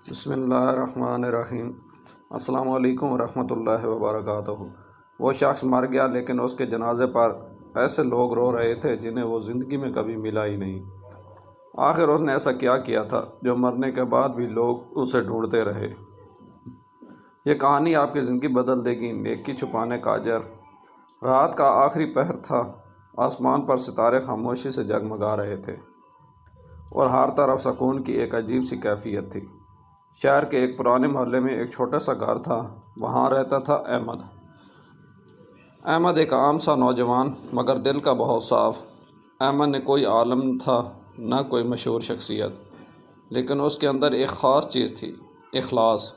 بسم اللہ الرحمن الرحیم۔ السلام علیکم ورحمۃ اللہ وبرکاتہ۔ وہ شخص مر گیا لیکن اس کے جنازے پر ایسے لوگ رو رہے تھے جنہیں وہ زندگی میں کبھی ملا ہی نہیں۔ آخر اس نے ایسا کیا کیا تھا جو مرنے کے بعد بھی لوگ اسے ڈھونڈتے رہے؟ یہ کہانی آپ کی زندگی بدل دے گی۔ نیکی چھپانے کا اجر۔ رات کا آخری پہر تھا۔ آسمان پر ستارے خاموشی سے جگمگا رہے تھے اور ہر طرف سکون کی ایک عجیب سی کیفیت تھی۔ شہر کے ایک پرانے محلے میں ایک چھوٹا سا گھر تھا۔ وہاں رہتا تھا احمد ایک عام سا نوجوان مگر دل کا بہت صاف۔ احمد نے کوئی عالم تھا نہ کوئی مشہور شخصیت، لیکن اس کے اندر ایک خاص چیز تھی، اخلاص۔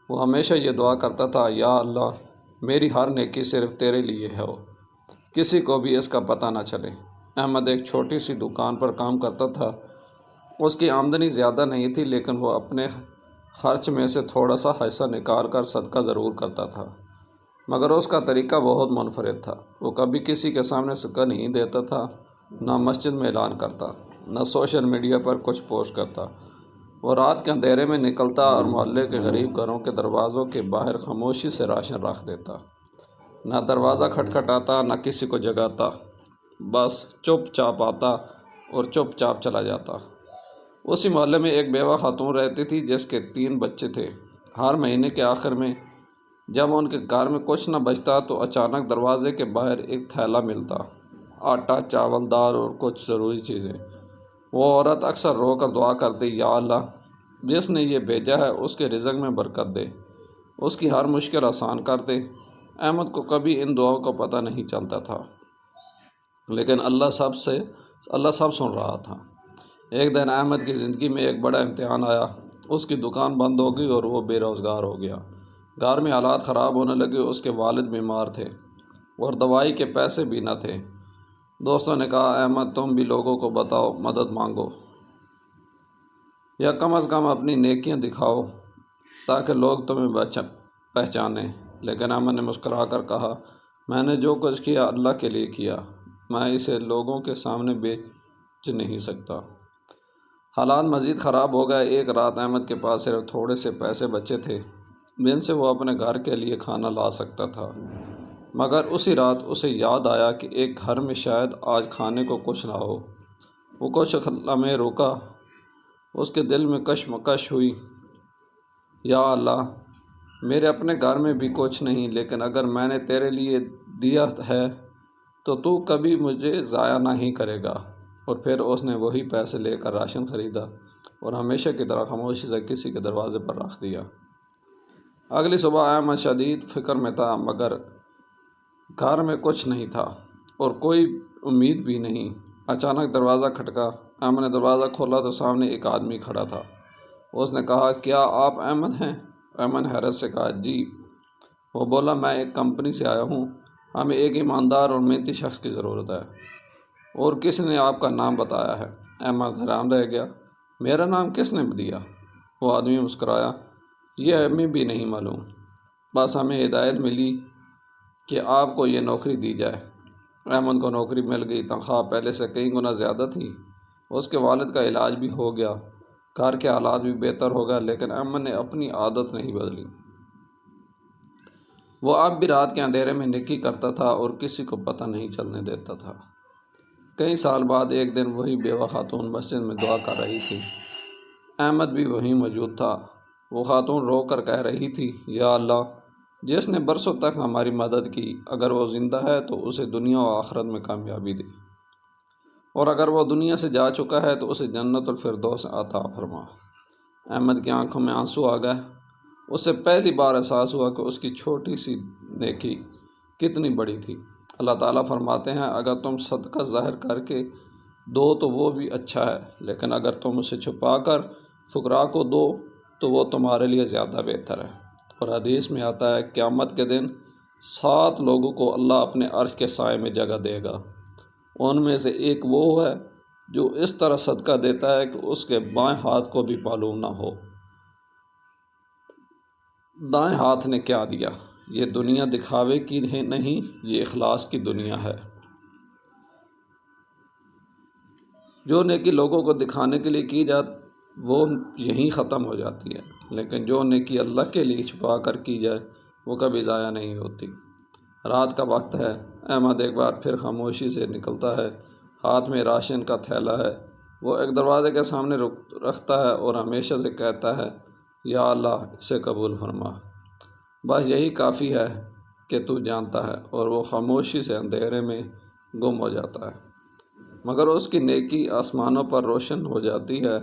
وہ ہمیشہ یہ دعا کرتا تھا، یا اللہ میری ہر نیکی صرف تیرے لیے ہو، کسی کو بھی اس کا پتہ نہ چلے۔ احمد ایک چھوٹی سی دکان پر کام کرتا تھا۔ اس کی آمدنی زیادہ نہیں تھی لیکن وہ اپنے خرچ میں سے تھوڑا سا حصہ نکال کر صدقہ ضرور کرتا تھا، مگر اس کا طریقہ بہت منفرد تھا۔ وہ کبھی کسی کے سامنے صدقہ نہیں دیتا تھا، نہ مسجد میں اعلان کرتا، نہ سوشل میڈیا پر کچھ پوسٹ کرتا۔ وہ رات کے اندھیرے میں نکلتا اور محلے کے غریب گھروں کے دروازوں کے باہر خاموشی سے راشن رکھ دیتا۔ نہ دروازہ کھٹکھٹاتا، نہ کسی کو جگاتا، بس چپ چاپ آتا اور چپ چاپ چلا جاتا۔ اسی محلے میں ایک بیوہ خاتون رہتی تھی جس کے 3 بچے تھے۔ ہر مہینے کے آخر میں جب ان کے گھر میں کچھ نہ بچتا تو اچانک دروازے کے باہر ایک تھیلا ملتا، آٹا، چاول، دال اور کچھ ضروری چیزیں۔ وہ عورت اکثر رو کر دعا کرتی، یا اللہ جس نے یہ بھیجا ہے اس کے رزق میں برکت دے، اس کی ہر مشکل آسان کر دے۔ احمد کو کبھی ان دعاؤں کا پتہ نہیں چلتا تھا، لیکن اللہ سب سن رہا تھا۔ ایک دن احمد کی زندگی میں ایک بڑا امتحان آیا۔ اس کی دکان بند ہو گئی اور وہ بے روزگار ہو گیا۔ گھر میں حالات خراب ہونے لگے۔ اس کے والد بیمار تھے اور دوائی کے پیسے بھی نہ تھے۔ دوستوں نے کہا، احمد تم بھی لوگوں کو بتاؤ، مدد مانگو، یا کم از کم اپنی نیکیاں دکھاؤ تاکہ لوگ تمہیں پہچانیں۔ لیکن احمد نے مسکرا کر کہا، میں نے جو کچھ کیا اللہ کے لیے کیا، میں اسے لوگوں کے سامنے بیچ نہیں سکتا۔ حالات مزید خراب ہو گئے۔ ایک رات احمد کے پاس صرف تھوڑے سے پیسے بچے تھے جن سے وہ اپنے گھر کے لیے کھانا لا سکتا تھا، مگر اسی رات اسے یاد آیا کہ ایک گھر میں شاید آج کھانے کو کچھ نہ ہو۔ وہ کچھ لمحے رکا، اس کے دل میں کشمکش ہوئی، یا اللہ میرے اپنے گھر میں بھی کچھ نہیں، لیکن اگر میں نے تیرے لیے دیا ہے تو کبھی مجھے ضائع نہیں کرے گا۔ اور پھر اس نے وہی پیسے لے کر راشن خریدا اور ہمیشہ کی طرح خاموشی سے کسی کے دروازے پر رکھ دیا۔ اگلی صبح احمد شدید فکر میں تھا، مگر گھر میں کچھ نہیں تھا اور کوئی امید بھی نہیں۔ اچانک دروازہ کھٹکا۔ احمد نے دروازہ کھولا تو سامنے ایک آدمی کھڑا تھا۔ اس نے کہا، کیا آپ احمد ہیں؟ احمد نے حیرت سے کہا، جی۔ وہ بولا، میں ایک کمپنی سے آیا ہوں، ہمیں ایک ایماندار اور محنتی شخص کی ضرورت ہے۔ اور کس نے آپ کا نام بتایا ہے؟ احمد حیران رہ گیا، میرا نام کس نے دیا؟ وہ آدمی مسکرایا، یہ ہمیں بھی نہیں معلوم، بس ہمیں ہدایت ملی کہ آپ کو یہ نوکری دی جائے۔ احمد کو نوکری مل گئی۔ تنخواہ پہلے سے کئی گنا زیادہ تھی۔ اس کے والد کا علاج بھی ہو گیا، گھر کے حالات بھی بہتر ہو گئے، لیکن احمد نے اپنی عادت نہیں بدلی۔ وہ اب بھی رات کے اندھیرے میں نیکی کرتا تھا اور کسی کو پتہ نہیں چلنے دیتا تھا۔ کئی سال بعد ایک دن وہی بیوہ خاتون مسجد میں دعا کر رہی تھی۔ احمد بھی وہیں موجود تھا۔ وہ خاتون رو کر کہہ رہی تھی، یا اللہ جس نے برسوں تک ہماری مدد کی، اگر وہ زندہ ہے تو اسے دنیا و آخرت میں کامیابی دے، اور اگر وہ دنیا سے جا چکا ہے تو اسے جنت الفردوس عطا فرما۔ احمد کی آنکھوں میں آنسو آ گئے۔ اسے پہلی بار احساس ہوا کہ اس کی چھوٹی سی نیکی کتنی بڑی تھی۔ اللہ تعالیٰ فرماتے ہیں، اگر تم صدقہ ظاہر کر کے دو تو وہ بھی اچھا ہے، لیکن اگر تم اسے چھپا کر فقراء کو دو تو وہ تمہارے لیے زیادہ بہتر ہے۔ اور حدیث میں آتا ہے، قیامت کے دن 7 لوگوں کو اللہ اپنے عرش کے سائے میں جگہ دے گا۔ ان میں سے ایک وہ ہے جو اس طرح صدقہ دیتا ہے کہ اس کے بائیں ہاتھ کو بھی معلوم نہ ہو دائیں ہاتھ نے کیا دیا۔ یہ دنیا دکھاوے کی نہیں، یہ اخلاص کی دنیا ہے۔ جو نیکی لوگوں کو دکھانے کے لیے کی وہ یہیں ختم ہو جاتی ہے، لیکن جو نیکی اللہ کے لیے چھپا کر کی جائے وہ کبھی ضائع نہیں ہوتی۔ رات کا وقت ہے، احمد ایک بار پھر خاموشی سے نکلتا ہے، ہاتھ میں راشن کا تھیلا ہے۔ وہ ایک دروازے کے سامنے رکھتا ہے اور ہمیشہ سے کہتا ہے، یا اللہ اسے قبول فرما، بس یہی کافی ہے کہ تو جانتا ہے، اور وہ خاموشی سے اندھیرے میں گم ہو جاتا ہے۔ مگر اس کی نیکی آسمانوں پر روشن ہو جاتی ہے۔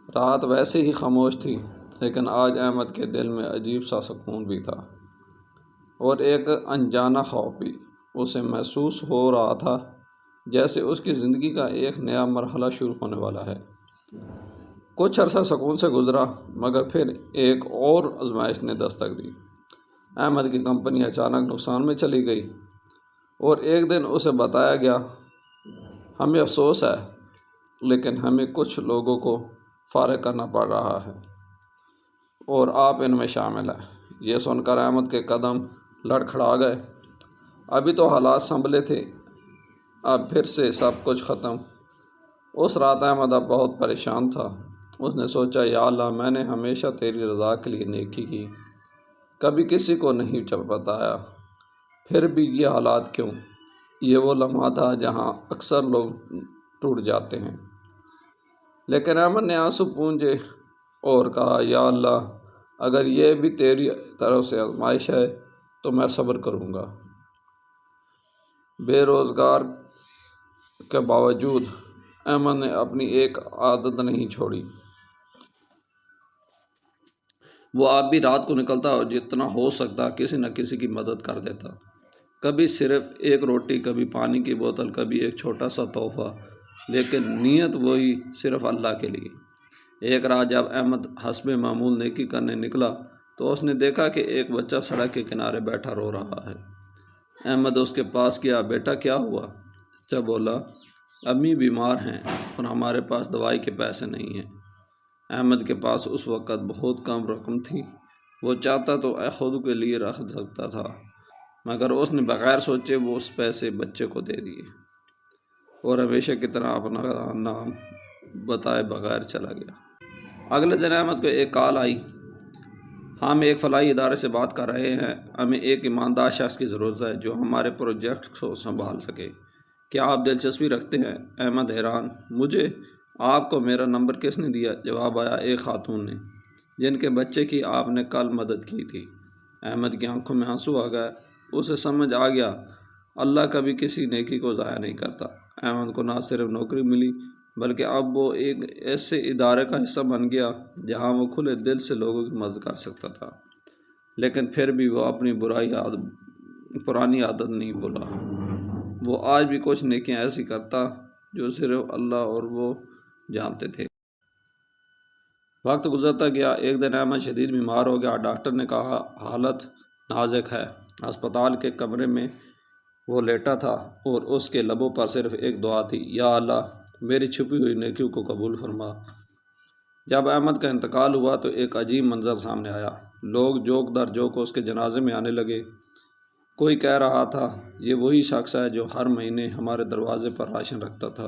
رات ویسے ہی خاموش تھی، لیکن آج احمد کے دل میں عجیب سا سکون بھی تھا، اور ایک انجانا خوف بھی۔ اسے محسوس ہو رہا تھا جیسے اس کی زندگی کا ایک نیا مرحلہ شروع ہونے والا ہے۔ کچھ عرصہ سکون سے گزرا، مگر پھر ایک اور آزمائش نے دستک دی۔ احمد کی کمپنی اچانک نقصان میں چلی گئی، اور ایک دن اسے بتایا گیا، ہمیں افسوس ہے لیکن ہمیں کچھ لوگوں کو فارغ کرنا پڑ رہا ہے، اور آپ ان میں شامل ہیں۔ یہ سن کر احمد کے قدم لڑکھڑا گئے۔ ابھی تو حالات سنبھلے تھے، اب پھر سے سب کچھ ختم۔ اس رات احمد اب بہت پریشان تھا۔ اس نے سوچا، یا اللہ، میں نے ہمیشہ تیری رضا کے لیے نیکی کی، کبھی کسی کو نہیں بتایا، پھر بھی یہ حالات کیوں؟ یہ وہ لمحہ تھا جہاں اکثر لوگ ٹوٹ جاتے ہیں۔ لیکن احمد نے آنسو پونجے اور کہا، یا اللہ، اگر یہ بھی تیری طرف سے آزمائش ہے تو میں صبر کروں گا۔ بے روزگار کے باوجود احمد نے اپنی ایک عادت نہیں چھوڑی۔ وہ اب بھی رات کو نکلتا اور جتنا ہو سکتا کسی نہ کسی کی مدد کر دیتا، کبھی صرف ایک روٹی، کبھی پانی کی بوتل، کبھی ایک چھوٹا سا تحفہ، لیکن نیت وہی، صرف اللہ کے لیے۔ ایک رات جب احمد حسب معمول نیکی کرنے نکلا تو اس نے دیکھا کہ ایک بچہ سڑک کے کنارے بیٹھا رو رہا ہے۔ احمد اس کے پاس گیا، بیٹا کیا ہوا؟ بچہ بولا، امی بیمار ہیں اور ہمارے پاس دوائی کے پیسے نہیں ہیں۔ احمد کے پاس اس وقت بہت کم رقم تھی، وہ چاہتا تو خود کے لیے رکھ سکتا تھا، مگر اس نے بغیر سوچے وہ اس پیسے بچے کو دے دیے، اور ہمیشہ کی طرح اپنا نام بتائے بغیر چلا گیا۔ اگلے دن احمد کو ایک کال آئی، ہم ایک فلاحی ادارے سے بات کر رہے ہیں، ہمیں ایک ایماندار شخص کی ضرورت ہے جو ہمارے پروجیکٹ کو سنبھال سکے، کیا آپ دلچسپی رکھتے ہیں؟ احمد حیران، مجھے؟ آپ کو میرا نمبر کس نے دیا؟ جواب آیا، ایک خاتون نے، جن کے بچے کی آپ نے کل مدد کی تھی۔ احمد کی آنکھوں میں آنسو آ گئے، اسے سمجھ آ گیا اللہ کبھی کسی نیکی کو ضائع نہیں کرتا۔ احمد کو نہ صرف نوکری ملی بلکہ اب وہ ایک ایسے ادارے کا حصہ بن گیا جہاں وہ کھلے دل سے لوگوں کی مدد کر سکتا تھا، لیکن پھر بھی وہ اپنی پرانی عادت نہیں بھولا۔ وہ آج بھی کچھ نیکیاں ایسی کرتا جو صرف اللہ اور وہ جانتے تھے۔ وقت گزرتا گیا، ایک دن احمد شدید بیمار ہو گیا۔ ڈاکٹر نے کہا حالت نازک ہے۔ ہسپتال کے کمرے میں وہ لیٹا تھا اور اس کے لبوں پر صرف ایک دعا تھی، یا اللہ، میری چھپی ہوئی نیکیوں کو قبول فرما۔ جب احمد کا انتقال ہوا تو ایک عجیب منظر سامنے آیا۔ لوگ جوک در جوک اس کے جنازے میں آنے لگے۔ کوئی کہہ رہا تھا، یہ وہی شخص ہے جو ہر مہینے ہمارے دروازے پر راشن رکھتا تھا۔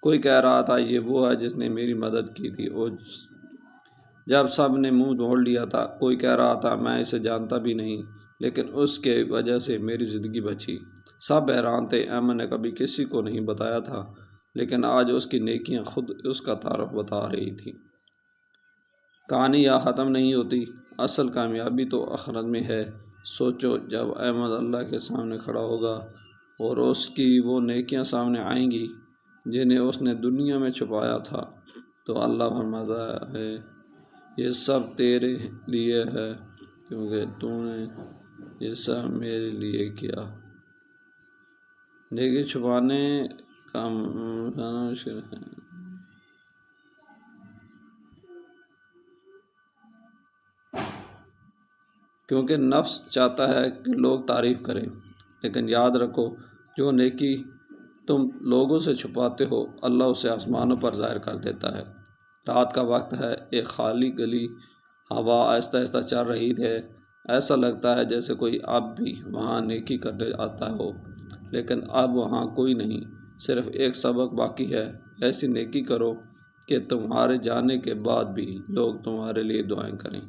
کوئی کہہ رہا تھا، یہ وہ ہے جس نے میری مدد کی تھی اور جب سب نے منہ موڑ لیا تھا۔ کوئی کہہ رہا تھا، میں اسے جانتا بھی نہیں، لیکن اس کے وجہ سے میری زندگی بچی۔ سب حیران تھے۔ احمد نے کبھی کسی کو نہیں بتایا تھا، لیکن آج اس کی نیکیاں خود اس کا تعارف بتا رہی تھی۔ کہانی یہاں ختم نہیں ہوتی، اصل کامیابی تو آخرت میں ہے۔ سوچو، جب احمد اللہ کے سامنے کھڑا ہوگا اور اس کی وہ نیکیاں سامنے آئیں گی جنہیں اس نے دنیا میں چھپایا تھا، تو اللہ فرماتا ہے، یہ سب تیرے لیے ہے کیونکہ تو نے یہ سب میرے لیے کیا۔ نیکی چھپانے کا مشکل ہے، کیونکہ نفس چاہتا ہے کہ لوگ تعریف کریں، لیکن یاد رکھو، جو نیکی تم لوگوں سے چھپاتے ہو اللہ اسے آسمانوں پر ظاہر کر دیتا ہے۔ رات کا وقت ہے، ایک خالی گلی، ہوا آہستہ آہستہ چل رہی ہے۔ ایسا لگتا ہے جیسے کوئی اب بھی وہاں نیکی کرنے آتا ہو، لیکن اب وہاں کوئی نہیں، صرف ایک سبق باقی ہے، ایسی نیکی کرو کہ تمہارے جانے کے بعد بھی لوگ تمہارے لیے دعائیں کریں۔